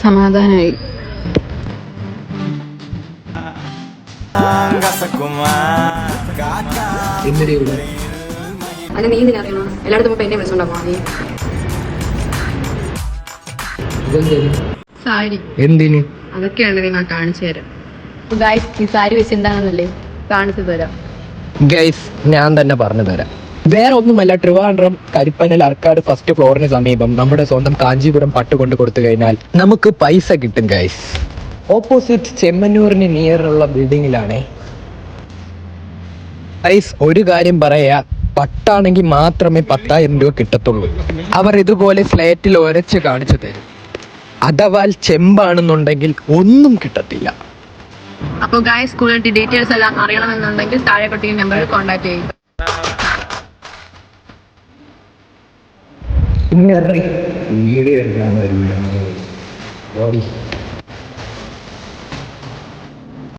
സമാധാനായി. അല്ല നീ എന്തിനാ അറിയണോ? എല്ലായിടത്തും പോകുമ്പോ എന്നെ വിളിച്ചോണ്ടാ പോവാ നീ. സാരി എന്തിന്? അതൊക്കെയാണ് ഞാൻ കാണിച്ചു തരാം. ഗൈസ്, ഈ സാരി വെച്ച് എന്താണെന്നല്ലേ കാണിച്ചു തരാം. ഗൈസ്, ഞാൻ തന്നെ പറഞ്ഞു തരാം. വേറെ ഒന്നുമല്ല, ട്രിവാൻഡ്രം കരിപ്പനൽ ആർക്കാട് ഫസ്റ്റ് ഫ്ലോറിന് സമീപം നമ്മുടെ സ്വന്തം കാഞ്ചീപുരം പട്ട് കൊണ്ട് കൊടുത്തു കഴിഞ്ഞാൽ നമുക്ക് പൈസ കിട്ടും ഗൈസ്. ഓപ്പോസിറ്റ് ചെമ്മന്നൂരിന് നിയറുള്ള ബിൽഡിങ്ങിലാണ് ഗൈസ്. ഒരു കാര്യം പറയാ, പട്ടാണെങ്കിൽ മാത്രമേ 10,000 രൂപ കിട്ടത്തുള്ളൂ. അവർ ഇതുപോലെ സ്ലേറ്റിൽ ഒരച്ച് കാണിച്ചു തരും. അഥവാ ചെമ്പാണെന്നുണ്ടെങ്കിൽ ഒന്നും കിട്ടത്തില്ല. അപ്പോൾ ഗൈസ്, സ്കൂളിൽ ഡീറ്റെയിൽസ് എല്ലാം അറിയണമെന്നുണ്ടെങ്കിൽ താഴെ കൊടുത്തിരിക്കുന്ന നമ്പറിൽ കോൺടാക്ട് ചെയ്യുക. വീഡിയോ